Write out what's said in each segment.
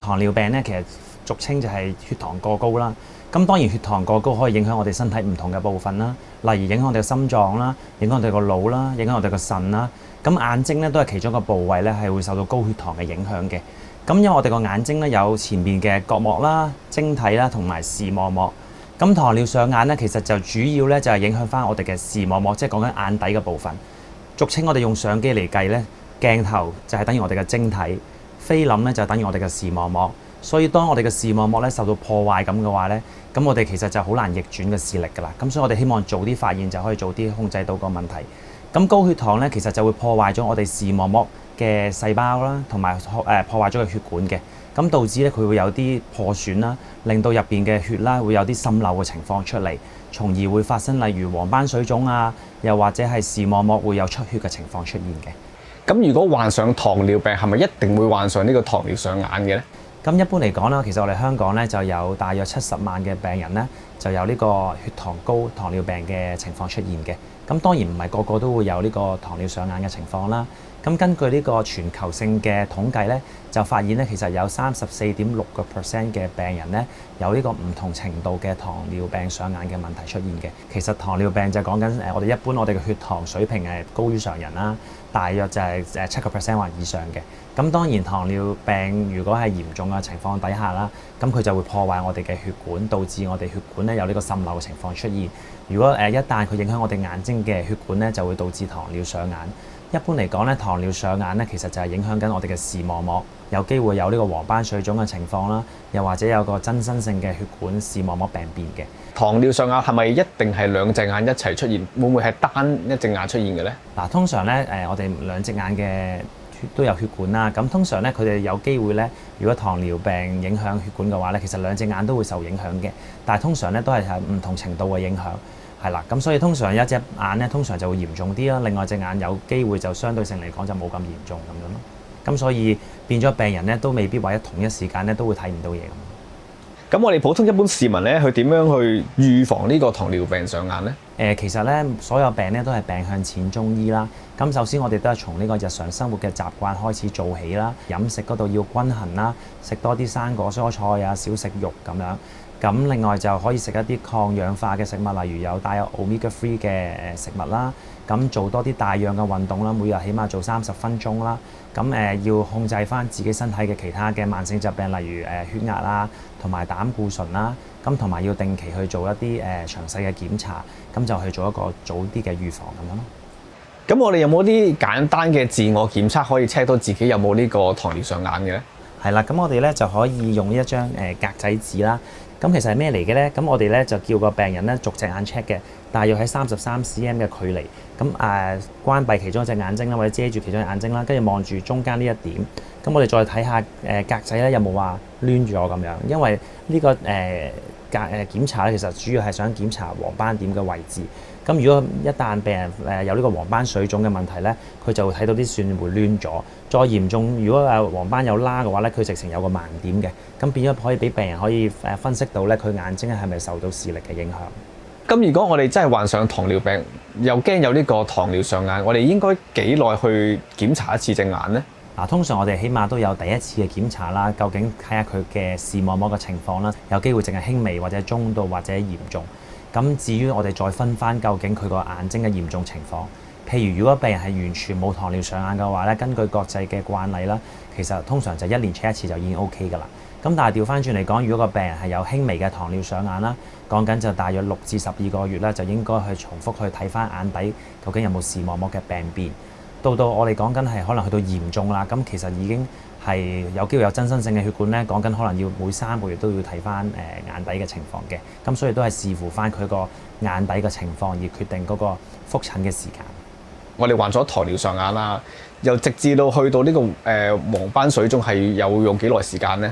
糖尿病咧，其實俗稱就係血糖過高啦。咁當然血糖過高可以影響我哋身體唔同嘅部分啦，例如影響我哋嘅心臟啦，影響我哋個腦啦，影響我哋個腎啦。咁眼睛咧都係其中一個部位咧，係會受到高血糖嘅影響嘅。咁因為我哋個眼睛咧有前面嘅角膜啦、晶體啦同埋視網膜。咁糖尿上眼咧，其實就主要咧就係影響翻我哋嘅視網膜，即係講緊眼底嘅部分。俗稱我哋用相機嚟計咧，鏡頭就係等於我哋嘅晶體，菲林咧就等於我哋嘅視網膜。所以當我哋嘅視網膜咧受到破壞咁嘅話咧，咁我哋其實就好難逆轉嘅視力㗎啦。咁所以我哋希望早啲發現就可以早啲控制到個問題。咁高血糖咧其實就會破壞咗我哋視網膜嘅細胞啦，同埋破壞咗個血管嘅。咁導致咧佢會有啲破損啦，令到入邊嘅血啦會有啲滲漏嘅情況出嚟，從而會發生例如黃斑水腫啊，又或者係視網膜會有出血嘅情況出現嘅。咁如果患上糖尿病，係咪一定會患上呢個糖尿上眼嘅咧？咁一般嚟講啦，其實我哋香港咧就有大約70萬嘅病人咧，就有呢個血糖高、糖尿病嘅情況出現嘅。咁當然唔係個個都會有呢個糖尿上眼嘅情況啦。咁根據呢個全球性嘅統計咧，就發現咧其實有34.6% 嘅病人咧有呢個唔同程度嘅糖尿病上眼嘅問題出現嘅。其實糖尿病就講緊我哋一般我哋嘅血糖水平係高於常人啦，大約就係7% 或以上嘅。咁當然糖尿病如果係嚴重嘅情況底下啦，咁佢就會破壞我哋嘅血管，導致我哋血管咧有呢個滲漏嘅情況出現。如果一旦佢影響我哋眼睛嘅血管咧，就會導致糖尿上眼。一般嚟講咧，糖尿上眼咧其實就係影響緊我哋嘅視網膜，有機會有呢個黃斑水腫嘅情況啦，又或者有個增生性嘅血管視網膜病變嘅。糖尿上眼係咪一定係兩隻眼一齊出現？會唔會係單一隻眼出現嘅咧？嗱，通常咧我哋兩隻眼嘅都有血管啦，咁通常咧佢哋有機會咧，如果糖尿病影響血管嘅話咧，其實兩隻眼都會受影響嘅，但係通常咧都係唔同程度嘅影響。係啦，咁所以通常一隻眼咧，通常就會嚴重啲啦。另外隻眼有機會就相對性嚟講就冇咁嚴重咁樣咯。咁所以變咗病人咧都未必話同一時間咧都會睇唔到嘢咁。咁我哋普通一般市民咧，佢點樣去預防呢個糖尿病上眼咧？其實咧所有病咧都係病向淺中醫啦。咁首先我哋都係從呢個日常生活嘅習慣開始做起啦，飲食嗰度要均衡啦，食多啲生果蔬菜啊，少食肉咁樣。咁另外就可以食一啲抗氧化嘅食物，例如有帶有 Omega-3 嘅食物啦。咁做多啲帶氧嘅運動啦，每日起碼做30分鐘啦。咁要控制翻自己身體嘅其他嘅慢性疾病，例如血壓啦，同埋膽固醇啦。咁同埋要定期去做一啲詳細嘅檢查，咁就去做一個早啲嘅預防咁樣咯。咁我哋有冇啲簡單嘅自我檢測可以 check 到自己有冇呢個糖尿上眼嘅咧？係啦，咁我哋咧就可以用呢一張格仔紙啦。咁其實係咩嚟嘅咧？咁我哋咧就叫個病人咧逐隻眼 check 嘅，大約喺33 cm 嘅距離。咁關閉其中一隻眼睛啦，或者遮住其中一隻眼睛啦，跟住望住中間呢一點。咁我哋再睇下格仔咧有冇話攣咗咁樣，因為呢個檢查咧其實主要係想檢查黃斑點嘅位置。咁如果一旦病人有呢個黃斑水腫嘅問題咧，佢就會睇到啲線會攣咗。再嚴重，如果黃斑有拉嘅話咧，佢直情有個盲點嘅，咁變咗可以俾病人可以分析到咧佢眼睛係咪受到視力嘅影響。咁如果我哋真係患上糖尿病，又驚有呢個糖尿上眼，我哋應該幾耐去檢查一次隻眼呢？通常我哋起碼都有第一次嘅檢查啦，究竟睇下佢嘅視網膜嘅情況啦，有機會淨係輕微或者中度或者嚴重。咁至於我哋再分翻究竟佢個眼睛嘅嚴重情況，譬如如果病人係完全冇糖尿上眼嘅話咧，根據國際嘅慣例啦，其實通常就1年 check 一次就已經 OK 噶啦。咁但係調翻轉嚟講，如果個病人係有輕微嘅糖尿上眼啦，講緊就大約6至12個月啦，就應該去重複去睇翻眼底究竟有冇視網膜嘅病變。到我哋講緊係可能去到嚴重啦，咁其實已經係有機會有增生性嘅血管咧，講緊可能要每3個月都要睇翻眼底嘅情況嘅。咁所以都係視乎翻佢個眼底嘅情況而決定嗰個覆診嘅時間。我哋患咗糖尿上眼啦，又直至到去到呢個黃斑水腫係有用幾耐時間呢？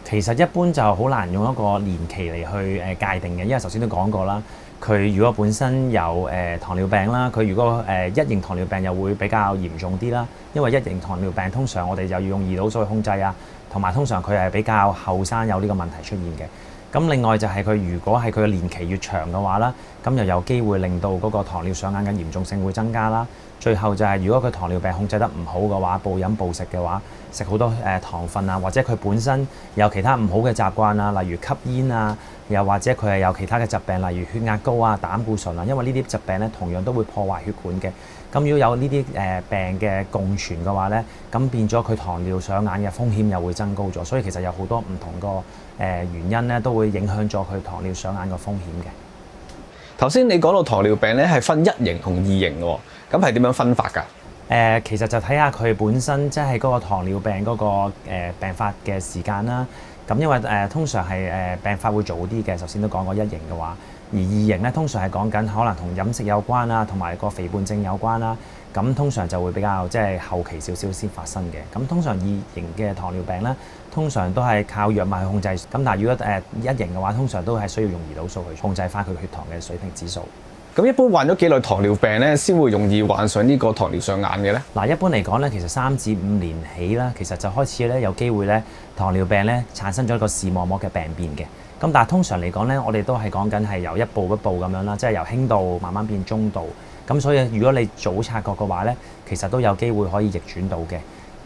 其實一般就好難用一個年期嚟去界定嘅，因為頭先都講過啦，佢如果本身有糖尿病啦，佢如果1型糖尿病又會比較嚴重啲啦，因為1型糖尿病通常我哋就要用胰島素去控制啊，同埋通常佢係比較後生有呢個問題出現嘅。咁另外就係佢如果係佢嘅年期越長嘅話啦，咁又有機會令到嗰個糖尿上眼嘅嚴重性會增加啦。最後就係如果佢糖尿病控制得唔好嘅話，暴飲暴食嘅話，食好多糖分啊，或者佢本身有其他唔好嘅習慣啊，例如吸煙啊，又或者佢係有其他嘅疾病，例如血壓高啊、膽固醇啊，因為呢啲疾病咧同樣都會破壞血管嘅。咁如果有呢啲病嘅共存嘅話咧，咁變咗佢糖尿上眼嘅風險又會增高咗，所以其實有好多唔同個原因咧，都會影響咗佢糖尿上眼嘅風險嘅。頭先你講到糖尿病咧係分1型同2型嘅喎，咁係點樣分法㗎？其實就睇下佢本身即係嗰個糖尿病嗰個病發嘅時間啦。咁因為通常係病發會早啲嘅，首先都講過1型嘅話，而2型咧通常係講緊可能同飲食有關啦，同埋個肥胖症有關啦。咁通常就會比較即係後期少少先發生嘅。咁通常2型嘅糖尿病咧，通常都係靠藥物去控制。咁但係如果1型嘅話，通常都係需要用胰島素去控制翻佢血糖嘅水平指數。咁一般患咗幾耐糖尿病咧，先會容易患上呢個糖尿上眼嘅咧？嗱，一般嚟講咧，其實3至5年起啦，其實就開始咧有機會咧糖尿病咧產生咗一個視網膜嘅病變嘅。咁但係通常嚟講咧，我哋都係講緊係由一步一步咁樣啦，即係由輕度慢慢變中度。咁所以如果你早察覺嘅話咧，其實都有機會可以逆轉到嘅。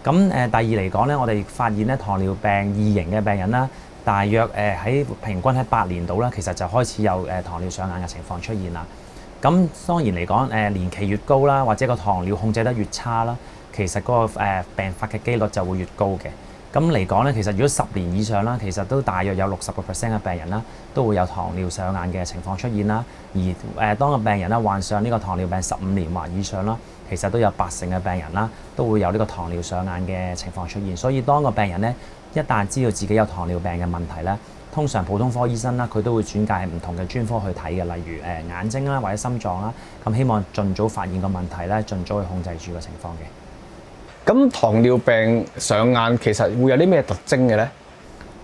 咁第二嚟講咧，我哋發現咧糖尿病2型嘅病人啦，大約喺平均喺8年度啦，其實就開始有糖尿上眼嘅情況出現啦。咁當然嚟講，年期越高啦，或者個糖尿控制得越差啦，其實嗰個病發嘅機率就會越高嘅。咁嚟講咧，其實如果10年以上啦，其實都大約有60%嘅病人啦，都會有糖尿上眼嘅情況出現啦。而當個病人啦患上呢個糖尿病15年或以上啦，其實都有80%嘅病人啦，都會有呢個糖尿上眼嘅情況出現。所以當個病人咧一旦知道自己有糖尿病嘅問題咧，通常普通科醫生啦，佢都會轉介唔同嘅專科去睇嘅，例如眼睛啦或者心臟啦，咁希望盡早發現個問題咧，盡早去控制住個情況嘅。咁糖尿病上眼其實會有啲咩特徵嘅咧？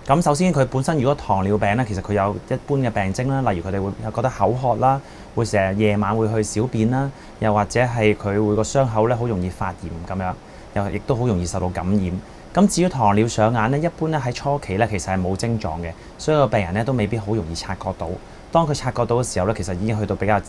咁首先佢本身如果糖尿病咧，其實佢有一般嘅病徵啦，例如佢哋會覺得口渴啦，會成日夜晚會去小便啦，又或者係佢會個傷口咧好容易發炎咁樣，又亦都好容易受到感染。咁至於糖尿上眼咧，一般咧喺初期咧其實係冇症狀嘅，所以個病人咧都未必好容易察覺到。當佢察覺到嘅時候咧，其實已經去到比較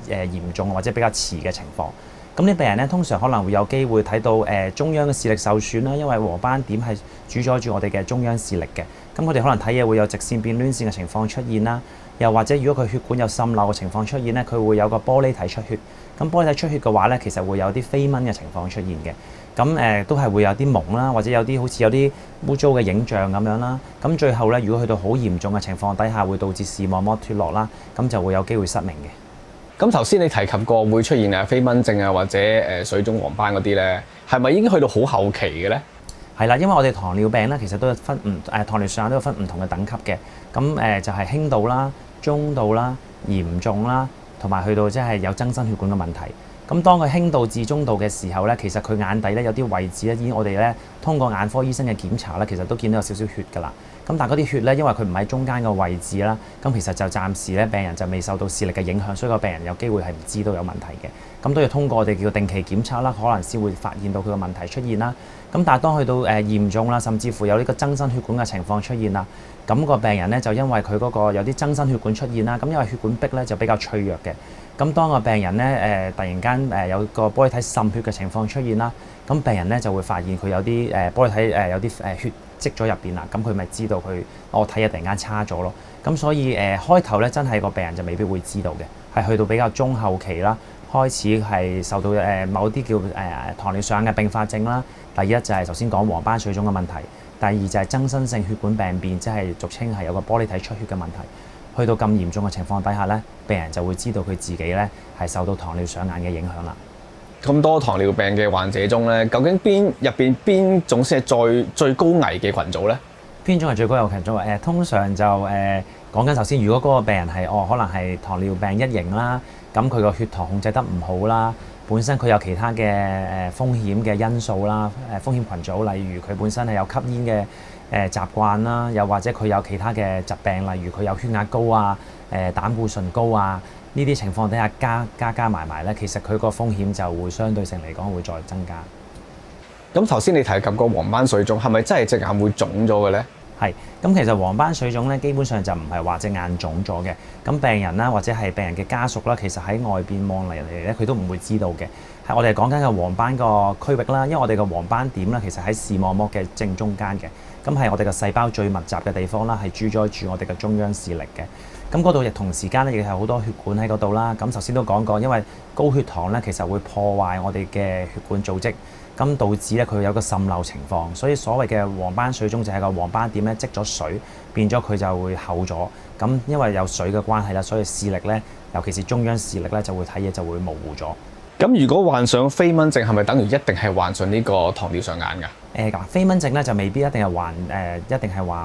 嚴重或者比較遲嘅情況。咁啲病人咧通常可能會有機會睇到中央嘅視力受損啦，因為黃斑點係主宰住我哋嘅中央視力嘅。咁佢哋可能睇嘢會有直線變攣線嘅情況出現啦，又或者如果佢血管有滲漏嘅情況出現咧，佢會有個玻璃體出血。咁玻璃體出血嘅話咧，其實會有啲飛蚊嘅情況出現嘅。咁都係會有啲蒙啦，或者有啲好似有啲污糟嘅影像咁樣啦。咁最後咧，如果去到好嚴重嘅情況底下，會導致視網膜脫落啦，咁就會有機會失明嘅。咁頭先你提及過會出現飛蚊症啊，或者水腫黃斑嗰啲咧，係咪已經去到好後期嘅咧？係啦，因為我哋糖尿病咧，其實都有分糖尿上眼都有分唔同嘅等級嘅。咁就係輕度啦、中度啦、嚴重啦，同埋去到即係有增生血管嘅問題。咁當佢輕度至中度嘅時候咧，其實佢眼底咧有啲位置咧，已經我哋咧通過眼科醫生嘅檢查咧，其實都見到有少少血㗎啦。咁但係嗰啲血咧，因為佢唔喺中間嘅位置啦，咁其實就暫時咧病人就未受到視力嘅影響，所以個病人有機會係唔知道有問題嘅。咁都要通過我哋叫定期檢測啦，可能先會發現到佢個問題出現啦。咁但係當去到嚴重啦，甚至乎有呢個增生血管嘅情況出現啦，咁個病人咧就因為佢嗰個有啲增生血管出現啦，咁因為血管壁咧就比較脆弱嘅。咁當個病人咧突然間有個玻璃體滲血嘅情況出現啦，咁病人咧就會發現佢有啲玻璃體有啲血積咗入邊啦，咁佢咪知道佢我睇嘢突然間差咗咯。咁所以開頭咧真係個病人就未必會知道嘅，係去到比較中後期啦，開始係受到某啲叫糖尿上眼嘅併發症啦。第一就係頭先講黃斑水腫嘅問題，第二就係增生性血管病變，即係俗稱係有個玻璃體出血嘅問題。去到咁嚴重嘅情況底下咧，病人就會知道佢自己咧係受到糖尿上眼嘅影響啦。咁多糖尿病嘅患者中咧，究竟邊種先係最高危嘅群組咧？邊種係最高危群組？通常就講緊頭先，如果嗰個病人係可能係糖尿病1型啦，咁佢個血糖控制得唔好啦，本身佢有其他嘅風險嘅因素啦，風險群組，例如佢本身係有吸煙嘅習慣啦，又或者佢有其他嘅疾病，例如佢有血壓高啊、膽固醇高啊，呢啲情況底下加埋咧，其實佢個風險就會相對性嚟講會再增加。咁頭先你提及過黃斑水腫係咪真係隻眼會腫咗嘅咧？係，咁其實黃斑水腫咧，基本上就唔係話隻眼腫咗嘅。咁病人啦，或者係病人嘅家屬啦，其實喺外邊望嚟咧，佢都唔會知道嘅。係我哋講緊嘅黃斑個區域啦，因為我哋嘅黃斑點咧，其實喺視網膜嘅正中間嘅。咁係我哋嘅細胞最密集嘅地方啦，係主宰住我哋嘅中央視力嘅。咁嗰度亦同時間咧，亦係好多血管喺嗰度啦。咁頭先都講過，因為高血糖咧，其實會破壞我哋嘅血管組織。咁導致咧佢有個滲漏情況，所以所謂嘅黃斑水腫就係個黃斑點咧積咗水，變咗佢就會厚咗。咁因為有水嘅關係啦，所以視力咧，尤其是中央視力咧，就會睇嘢就會模糊咗。咁如果患上飛蚊症，係咪等於一定係患上呢個糖尿上眼㗎？飛蚊症咧就未必一定係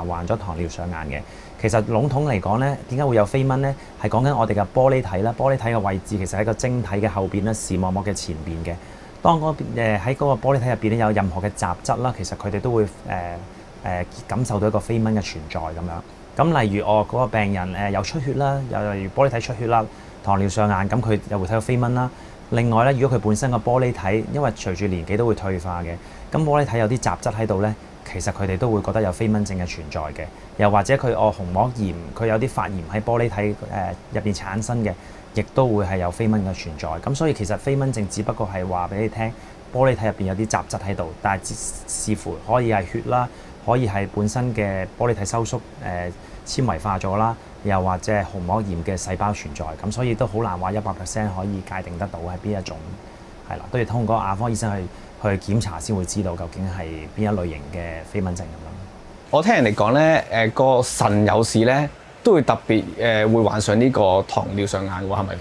患咗糖尿上眼嘅。其實籠統嚟講咧，點解會有飛蚊咧？係講緊我哋嘅玻璃體啦，玻璃體嘅位置其實喺個晶體嘅後邊咧，視網膜嘅前邊嘅。當喺嗰個玻璃體入邊咧有任何嘅雜質啦，其實佢哋都會感受到一個飛蚊嘅存在咁樣。咁例如嗰個病人有出血啦，又例如玻璃體出血啦，糖尿上眼，咁佢又會睇到飛蚊啦。另外咧，如果佢本身個玻璃體，因為隨住年紀都會退化嘅，咁玻璃體有啲雜質喺度咧，其實佢哋都會覺得有飛蚊症嘅存在嘅。又或者佢虹膜炎，佢有啲發炎喺玻璃體入邊產生嘅。亦都會係有飛蚊嘅存在，咁所以其實飛蚊症只不過係話俾你聽，玻璃體入邊有啲雜質喺度，但係視乎可以係血啦，可以係本身嘅玻璃體收縮纖維化咗啦，又或者係虹膜炎嘅細胞存在，咁所以都好難話100%可以界定得到係邊一種，係啦，都要通過眼科醫生去檢查先會知道究竟係邊一類型嘅飛蚊症咁樣。我聽人哋講咧，個腎有事咧，都會特別會患上呢個糖尿上眼喎，係咪㗎？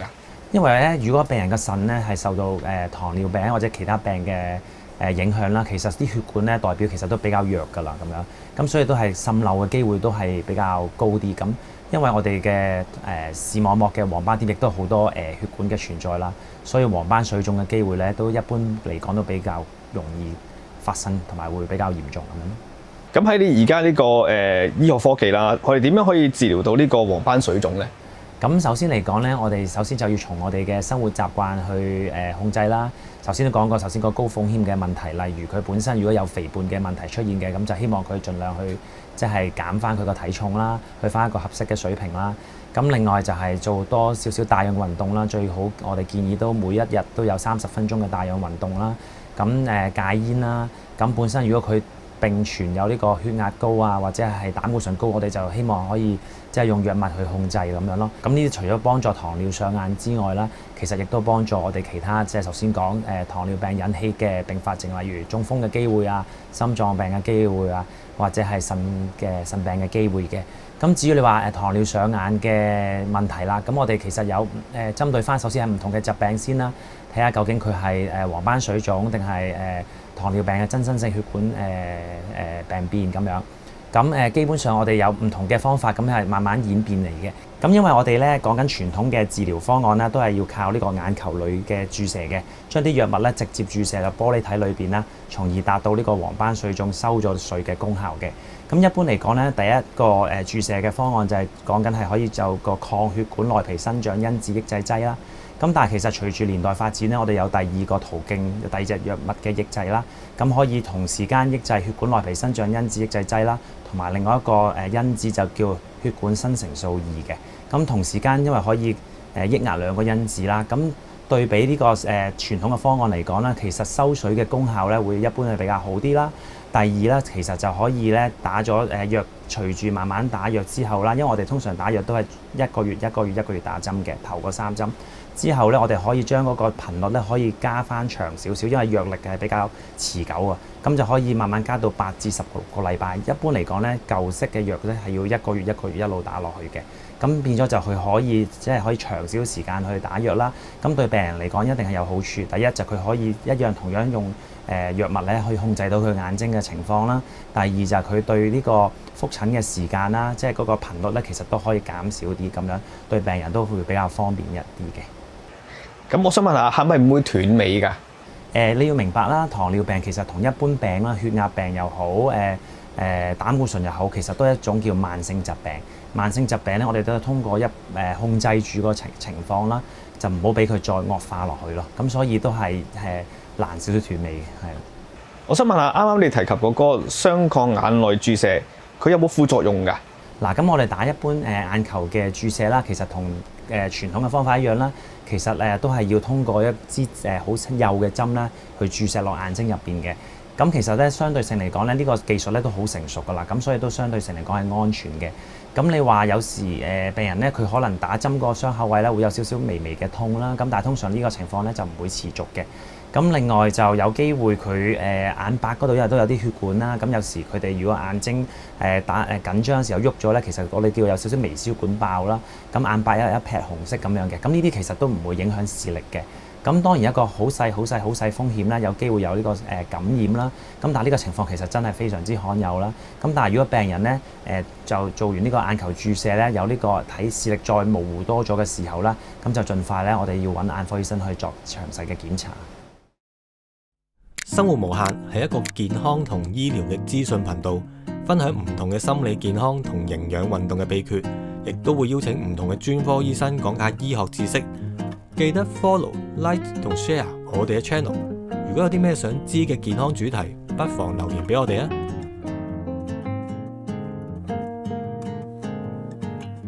因為咧，如果病人嘅腎咧係受到糖尿病或者其他病嘅影響啦，其實啲血管咧代表其實都比較弱㗎啦，咁樣咁所以都係滲漏嘅機會都係比較高啲。咁因為我哋嘅視網膜嘅黃斑點亦都好多血管嘅存在啦，所以黃斑水腫嘅機會咧都一般嚟講都比較容易發生，同埋會比較嚴重咁樣。咁喺你而家呢個醫學科技啦，我哋點樣可以治療到呢個黃斑水腫咧？咁首先嚟講咧，我哋首先就要從我哋嘅生活習慣去控制啦。頭先都講過，首先個高風險嘅問題，例如佢本身如果有肥胖嘅問題出現嘅，咁就希望佢盡量去即係減翻佢個體重啦，去翻一個合適嘅水平啦。咁另外就係做多少少帶氧運動啦，最好我哋建議都每一日都有30分鐘嘅帶氧運動啦。咁戒煙啦，咁本身如果佢並存有呢個血壓高啊，或者係膽固醇高，我哋就希望可以即係用藥物去控制咁樣咯。咁呢啲除咗幫助糖尿上眼之外啦，其實亦都幫助我哋其他即係頭先講糖尿病引起嘅併發症，例如中風嘅機會啊、心臟病嘅機會啊，或者係腎病嘅機會嘅。咁至於你話糖尿上眼嘅問題啦，咁我哋其實有針對翻首先係唔同嘅疾病先啦，睇下究竟佢係黃斑水腫定係糖尿病嘅增生性血管病變咁樣。咁基本上我哋有唔同嘅方法，咁係慢慢演變嚟嘅。咁因為我哋咧講緊傳統嘅治療方案咧，都係要靠呢個眼球裏嘅注射嘅，將啲藥物咧直接注射入玻璃體裏邊啦，從而達到呢個黃斑水腫收咗水嘅功效嘅。咁一般嚟講咧，第一個注射嘅方案就係講緊係可以就個抗血管內皮生長因子抑制劑啦。咁但係其實隨住年代發展咧，我哋有第二個途徑，第二隻藥物嘅抑制啦。咁可以同時間抑制血管內皮生長因子抑制劑啦，同埋另外一個因子就叫血管生成素2嘅。咁同時間因為可以抑壓兩個因子啦，咁對比呢個傳統嘅方案嚟講咧，其實收水嘅功效咧會一般係比較好啲啦。第二咧，其實就可以咧打咗藥，隨住慢慢打藥之後啦，因為我哋通常打藥都係1個月打針嘅，頭嗰3針。之後咧，我哋可以將嗰個頻率咧可以加翻長少少，因為藥力係比較持久啊，咁就可以慢慢加到8至16個禮拜。一般嚟講咧，舊式嘅藥咧係要1個月一路打落去嘅，咁變咗就佢可以即係可以長少少時間去打藥啦。咁對病人嚟講一定係有好處。第一就佢可以一樣同樣用藥物咧去控制到佢眼睛嘅情況啦。第二就係佢對呢個覆診嘅時間啦，即係嗰個頻率咧，其實都可以減少啲，咁樣對病人都會比較方便一啲嘅。咁我想問下，係咪唔會斷尾㗎？你要明白啦，糖尿病其實同一般病啦，血壓病又好，膽固醇又好，其實都係一種叫慢性疾病。慢性疾病咧，我哋都係通過控制住個情況啦，就唔好俾佢再惡化落去咯。咁所以都係難少少斷尾嘅，係。我想問下，啱啱你提及嗰個雙抗眼內注射，佢有冇副作用㗎？嗱，咁我哋打一般眼球嘅注射啦，其實同傳統嘅方法一樣啦。其實都係要通過一支好幼嘅針啦，去注射落眼睛入邊嘅。咁其實咧，相對性嚟講咧，呢個技術咧都好成熟噶啦，咁所以都相對性嚟講係安全嘅。咁你話有時病人咧，佢可能打針個傷口位咧會有少少微微嘅痛啦，咁但係通常呢個情況咧就唔會持續嘅。咁另外就有機會佢眼白嗰度因為都有啲血管啦，咁有時佢哋如果眼睛打緊張嘅時候喐咗咧，其實我哋叫有少少微小管爆啦，咁眼白有一撇紅色咁樣嘅，咁呢啲其實都唔會影響視力嘅。咁當然一個好細風險啦，有機會有呢個感染啦。咁但係呢個情況其實真係非常之罕有啦。咁但係如果病人咧就做完呢個眼球注射咧，有呢個睇視力再模糊多咗嘅時候啦，咁就盡快咧我哋要揾眼科醫生去作詳細嘅檢查。生活無限係一個健康同醫療嘅資訊頻道，分享唔同嘅心理健康同營養運動嘅秘訣，亦都會邀請唔同嘅專科醫生講解醫學知識。記得 follow、like 同 share 我哋嘅 channel。如果有啲咩想知嘅健康主題，不妨留言俾我哋啊！